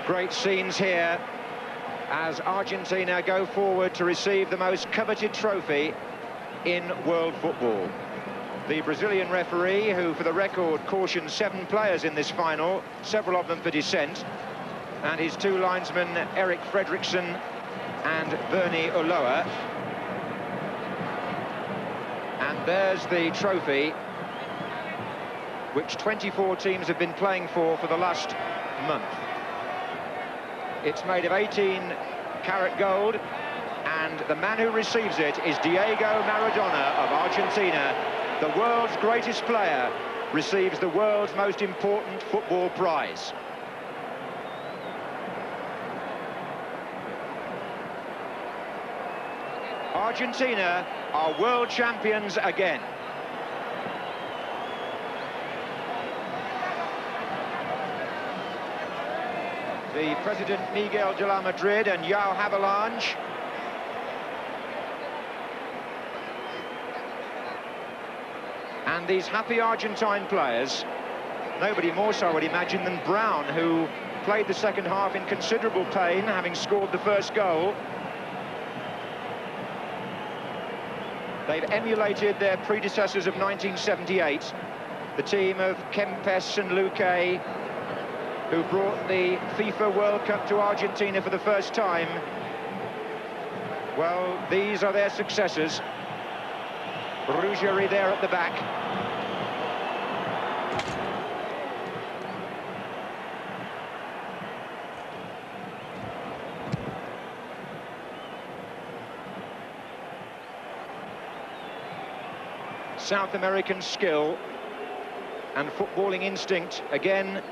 Great scenes here as Argentina go forward to receive the most coveted trophy in world football. The Brazilian referee, who for the record cautioned 7 players in this final, several of them for dissent, and his 2 linesmen, Eric Fredriksson and Bernie Ulloa. And there's the trophy, which 24 teams have been playing for the last month. It's made of 18-karat gold, and the man who receives it is Diego Maradona of Argentina. The world's greatest player receives the world's most important football prize. Argentina are world champions again. The President Miguel de la Madrid and João Havelange. And these happy Argentine players, nobody more so I would imagine than Brown, who played the second half in considerable pain, having scored the first goal. They've emulated their predecessors of 1978, the team of Kempes and Luque, who brought the FIFA World Cup to Argentina for the first time. Well, these are their successors. Ruggieri there at the back. South American skill and footballing instinct again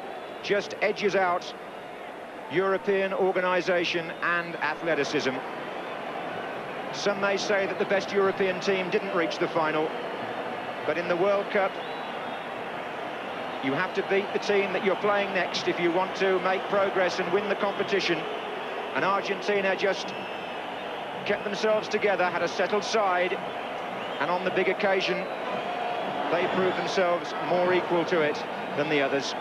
just edges out European organisation and athleticism. Some may say that the best European team didn't reach the final, but in the World Cup, you have to beat the team that you're playing next if you want to make progress and win the competition. And Argentina just kept themselves together, had a settled side, and on the big occasion, they proved themselves more equal to it than the others.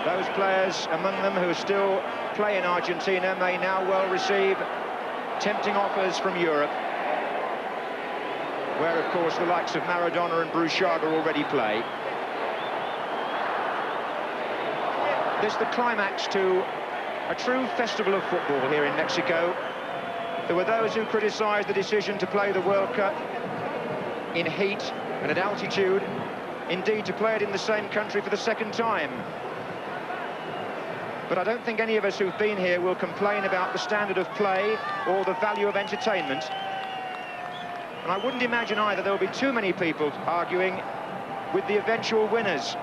Those players among them who still play in Argentina may now well receive tempting offers from Europe, where, of course, the likes of Maradona and Bruchaga already play. This is the climax to a true festival of football here in Mexico. There were those who criticised the decision to play the World Cup in heat and at altitude, indeed to play it in the same country for the second time. But I don't think any of us who've been here will complain about the standard of play or the value of entertainment. And I wouldn't imagine either there will be too many people arguing with the eventual winners.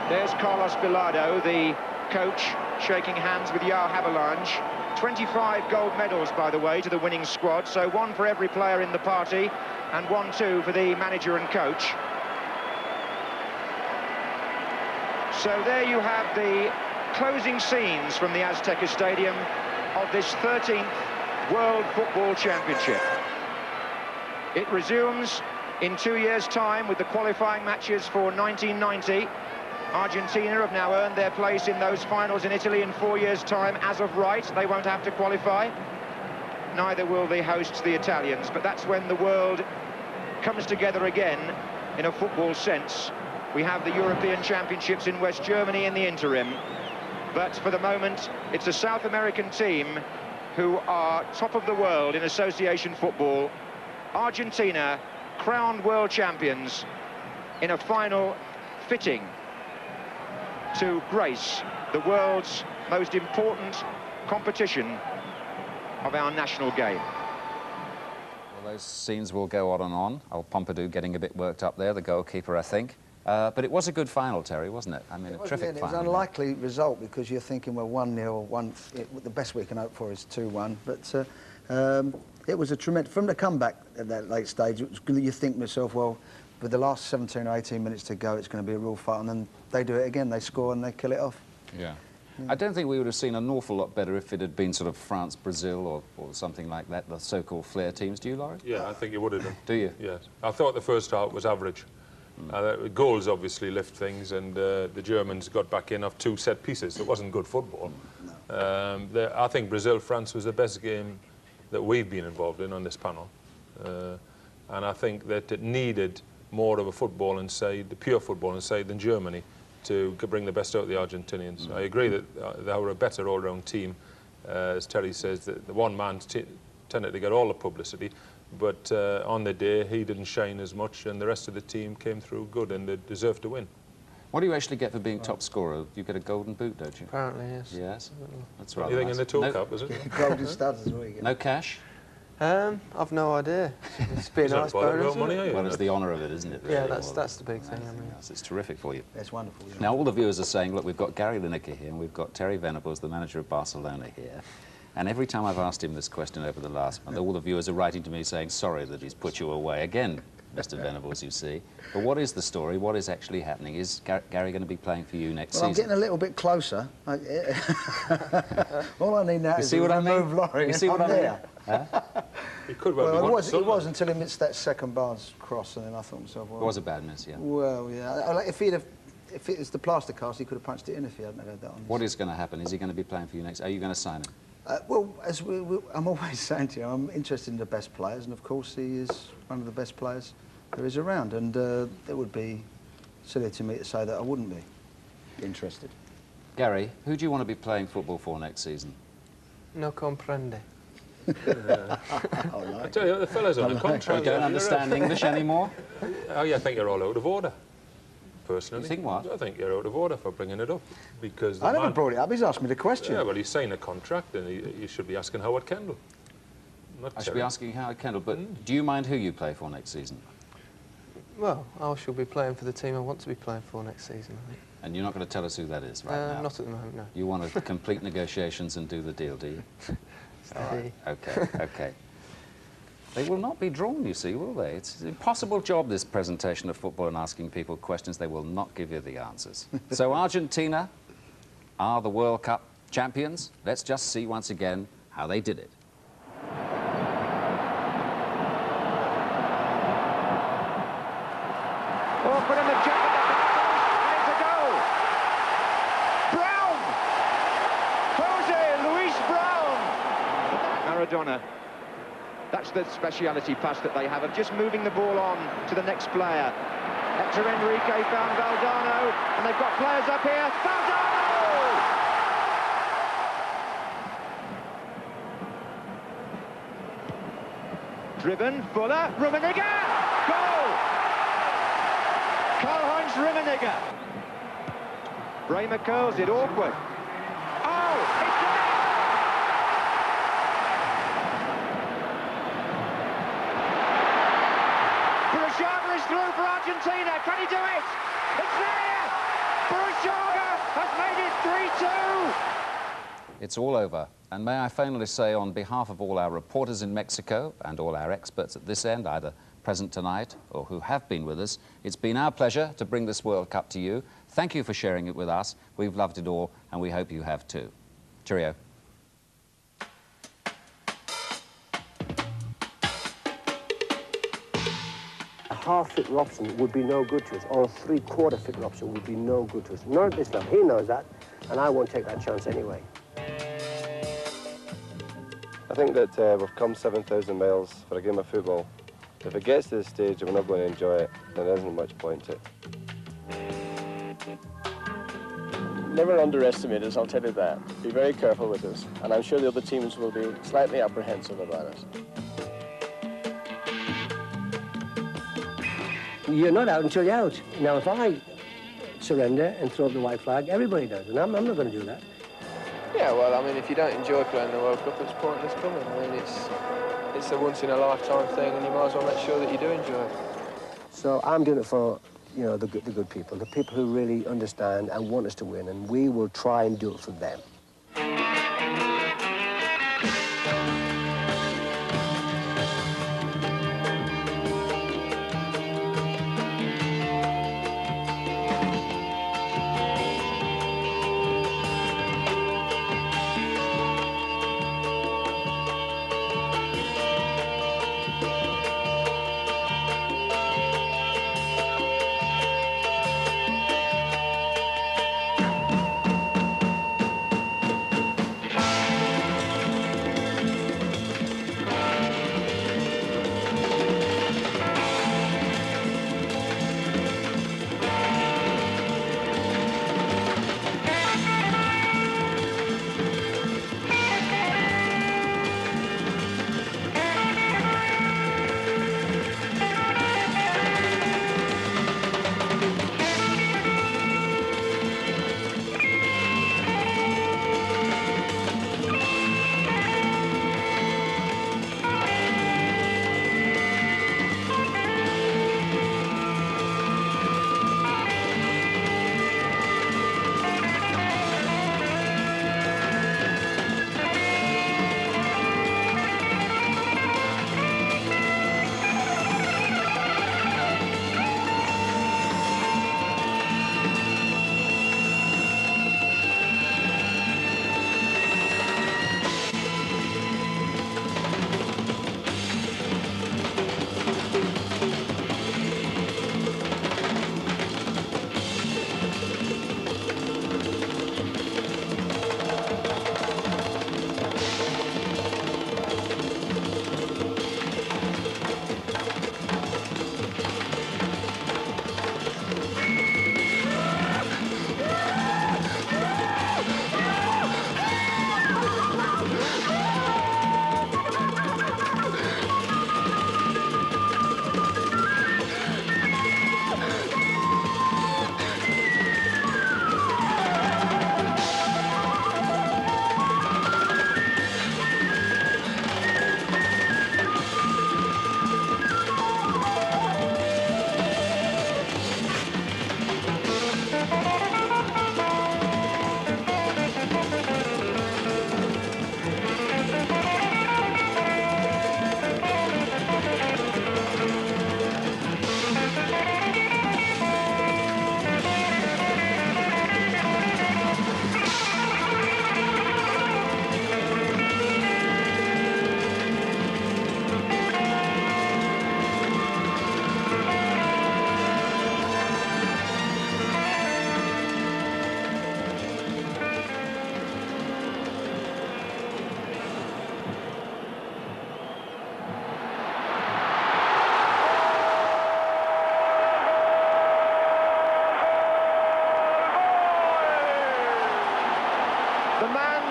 There's Carlos Bilardo, the coach, shaking hands with João Havelange. 25 gold medals, by the way, to the winning squad, so 1 for every player in the party, and 1 too for the manager and coach. So there you have the closing scenes from the Azteca Stadium of this 13th World Football Championship. It resumes in 2 years' time with the qualifying matches for 1990. Argentina have now earned their place in those finals in Italy in 4 years' time. As of right, they won't have to qualify. Neither will the hosts, the Italians. But that's when the world comes together again in a football sense. We have the European Championships in West Germany in the interim. But for the moment, it's a South American team who are top of the world in association football. Argentina, crowned world champions in a final fitting to grace the world's most important competition of our national game. Well, those scenes will go on and on. Old Pompidou getting a bit worked up there, the goalkeeper, I think. But it was a good final, Terry, wasn't it? I mean, a terrific final. It was an unlikely result because you're thinking, well, 1-0, the best we can hope for is 2-1. But it was a tremendous... From the comeback at that late stage, it was good that you think to yourself, well, with the last 17 or 18 minutes to go, it's going to be a real fight. And then they do it again. They score and they kill it off. Yeah. I don't think we would have seen an awful lot better if it had been sort of France, Brazil, or something like that, the so-called flair teams. Do you, Laurie? Yeah, I think it would have done. Do you? Yes. I thought the first half was average. Goals obviously lift things, and the Germans got back in off 2 set pieces. It wasn't good football. No. I think Brazil-France was the best game that we've been involved in on this panel. And I think that it needed more of a footballing side, the pure footballing side, than Germany to bring the best out of the Argentinians. I agree that they were a better all-round team. As Terry says, the one man tended to get all the publicity, but on the day he didn't shine as much, and the rest of the team came through good, and they deserved to win. What do you actually get for being top scorer? You get a golden boot, don't you? Apparently, yes. Yes, that's right. Anything in the tool cup, is it? Golden studs is what you get. No cash? I've no idea. It's been a nice bonus. Well, it's the honour of it, isn't it? Really? Yeah, that's the big thing. I mean, yes, it's terrific for you. That's wonderful. Yeah. Now, all the viewers are saying, look, we've got Gary Lineker here, and we've got Terry Venables, the manager of Barcelona, here. And every time I've asked him this question over the last month, all the viewers are writing to me saying, sorry that he's put you away again, Mr. Venables, you see. But what is the story? What is actually happening? Is Gary going to be playing for you next season? I'm getting a little bit closer. All I need now is to remove Laurie. You see what I mean? Huh? He could well be it was until he missed that second Barnes cross, and then I thought to myself, well... It was a bad miss, yeah. Well, yeah. If it was the plaster cast, he could have punched it in if he hadn't had that on. What is going to happen? Is he going to be playing for you next? Are you going to sign him? Well, as I'm always saying to you, I'm interested in the best players, and of course he is one of the best players there is around, and it would be silly to me to say that I wouldn't be interested. Gary, who do you want to be playing football for next season? no comprende. I tell you, the fellas on the contract... You don't understand English anymore? Oh, yeah, I think you're all out of order, personally. You think what? I think you're out of order for bringing it up, because... I never brought it up, he's asked me the question. Yeah, well, he's signed a contract, and you should be asking Howard Kendall. I should be asking Howard Kendall, but do you mind who you play for next season? Well, I shall be playing for the team I want to be playing for next season, I think. And you're not going to tell us who that is right now? Not at the moment, no. You want to complete negotiations and do the deal, do you? Steady. Okay, okay. They will not be drawn, you see, will they? It's an impossible job, this presentation of football, and asking people questions. They will not give you the answers. So Argentina are the World Cup champions. Let's just see once again how they did it. Oh, put in the jump at the back, and it's a goal. Brown! Jose Luis Brown! Maradona. That's the speciality pass that they have, of just moving the ball on to the next player. Hector Enrique found Valdano, and they've got players up here. Valdano! Driven, Fuller, Rummenigge! Goal! Karl-Heinz Rummenigge. Bremer curls it, awkward. Oh, it's the net! Burruchaga is through for Argentina. Can he do it? It's there! Burruchaga has made it 3-2. It's all over. And may I finally say, on behalf of all our reporters in Mexico and all our experts at this end, either present tonight or who have been with us, it's been our pleasure to bring this World Cup to you. Thank you for sharing it with us. We've loved it all, and we hope you have too. Cheerio. A half-fit option would be no good to us, or a three-quarter-fit option would be no good to us. Not at this level. He knows that, and I won't take that chance anyway. I think that we've come 7,000 miles for a game of football. If it gets to this stage and we're not going to enjoy it, then there isn't much point to it. Never underestimate us, I'll tell you that. Be very careful with us, and I'm sure the other teams will be slightly apprehensive about us. You're not out until you're out. Now, if I surrender and throw up the white flag, everybody does, and I'm not going to do that. Yeah, well, I mean, if you don't enjoy playing the World Cup, it's pointless coming. I mean, it's a once-in-a-lifetime thing, and you might as well make sure that you do enjoy it. So I'm doing it for, you know, the good people, the people who really understand and want us to win, and we will try and do it for them.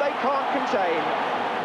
they can't contain.